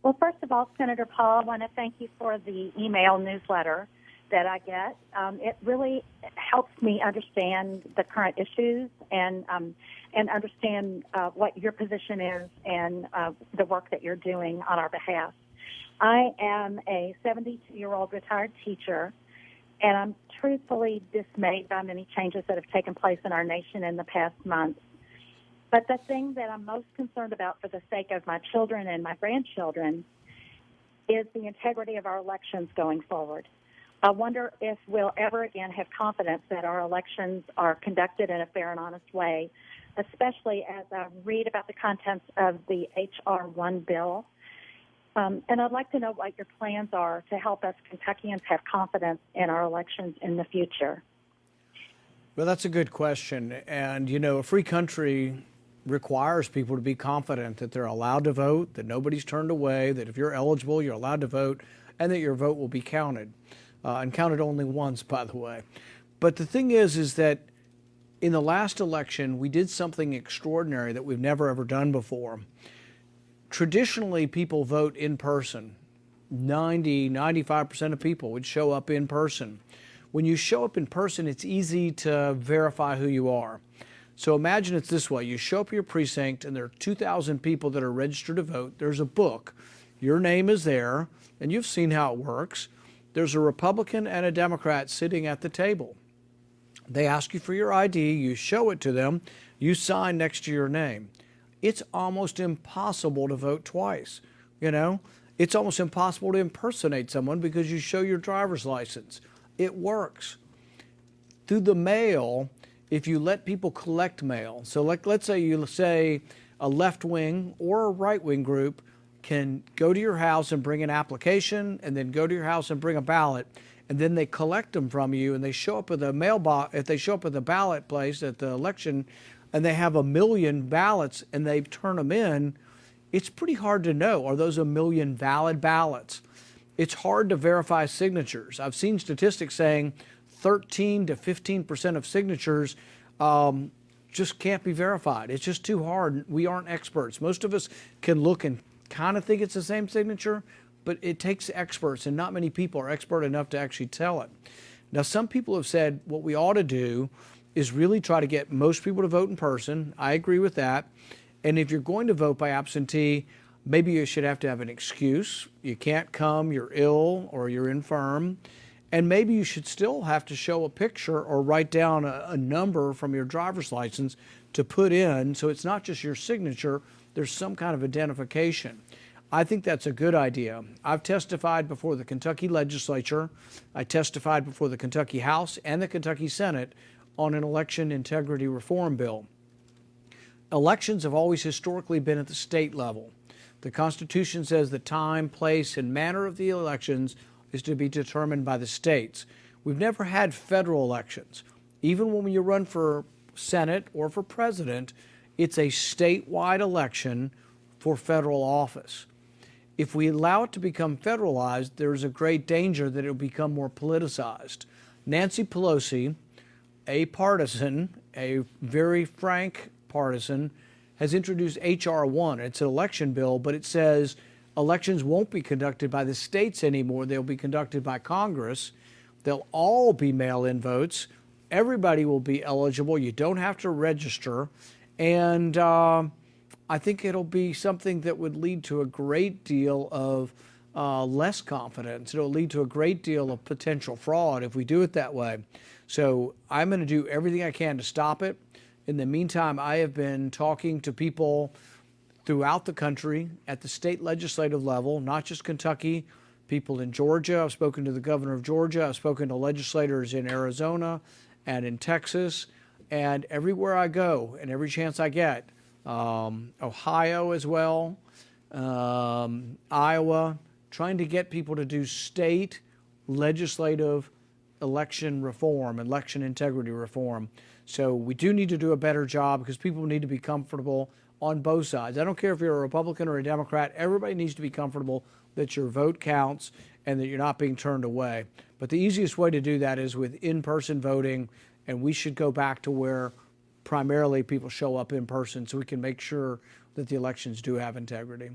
Well, first of all, Senator Paul, I want to thank you for the email newsletter that I get. It really helps me understand the current issues and understand what your position is and the work that you're doing on our behalf. I am a 72-year-old retired teacher, and I'm truthfully dismayed by many changes that have taken place in our nation in the past months. But the thing that I'm most concerned about for the sake of my children and my grandchildren is the integrity of our elections going forward. I wonder if we'll ever again have confidence that our elections are conducted in a fair and honest way, especially as I read about the contents of the H.R. 1 bill. And I'd like to know what your plans are to help us Kentuckians have confidence in our elections in the future. Well, that's a good question. And, you know, a free country requires people to be confident that they're allowed to vote, that nobody's turned away, that if you're eligible, you're allowed to vote, and that your vote will be counted. And counted only once, by the way. But the thing is that in the last election, we did something extraordinary that we've never, ever done before. Traditionally, people vote in person. 95% of people would show up in person. When you show up in person, it's easy to verify who you are. So imagine it's this way. You show up at your precinct, and there are 2,000 people that are registered to vote. There's a book. Your name is there, and you've seen how it works. There's a Republican and a Democrat sitting at the table. They ask you for your ID. You show it to them. You sign next to your name. It's almost impossible to vote twice. You know, it's almost impossible to impersonate someone because you show your driver's license. It works. Through the mail, if you let people collect mail, so let's say you say a left-wing or a right-wing group can go to your house and bring an application, and then go to your house and bring a ballot, and then they collect them from you, and they show up at the mailbox. If they show up at the ballot place at the election, and they have 1 million ballots, and they turn them in, it's pretty hard to know, are those 1 million valid ballots? It's hard to verify signatures. I've seen statistics saying 13 to 15% of signatures just can't be verified. It's just too hard. We aren't experts. Most of us can look and kind of think it's the same signature, but it takes experts, and not many people are expert enough to actually tell it. Now, some people have said what we ought to do is really try to get most people to vote in person. I agree with that. And if you're going to vote by absentee, maybe you should have to have an excuse. You can't come, you're ill, or you're infirm. And maybe you should still have to show a picture or write down a number from your driver's license to put in, so it's not just your signature, there's some kind of identification. I think that's a good idea. I've testified before the Kentucky legislature. I testified before the Kentucky House and the Kentucky Senate on an election integrity reform bill. Elections have always historically been at the state level. The Constitution says the time, place, and manner of the elections is to be determined by the states. We've never had federal elections. Even when you run for Senate or for president, it's a statewide election for federal office. If we allow it to become federalized, there's a great danger that it will become more politicized. Nancy Pelosi, a partisan, a very frank partisan, has introduced H.R. 1. It's an election bill, but it says elections won't be conducted by the states anymore. They'll be conducted by Congress. They'll all be mail-in votes. Everybody will be eligible. You don't have to register. And I think it'll be something that would lead to a great deal of less confidence. It'll lead to a great deal of potential fraud if we do it that way. So I'm going to do everything I can to stop it. In the meantime, I have been talking to people throughout the country at the state legislative level, not just Kentucky, people in Georgia. I've spoken to the governor of Georgia. I've spoken to legislators in Arizona and in Texas. And everywhere I go and every chance I get, Ohio as well, Iowa, trying to get people to do state legislative election reform, election integrity reform. So we do need to do a better job because people need to be comfortable on both sides. I don't care if you're a Republican or a Democrat. Everybody needs to be comfortable that your vote counts and that you're not being turned away. But the easiest way to do that is with in-person voting, and we should go back to where primarily people show up in person so we can make sure that the elections do have integrity.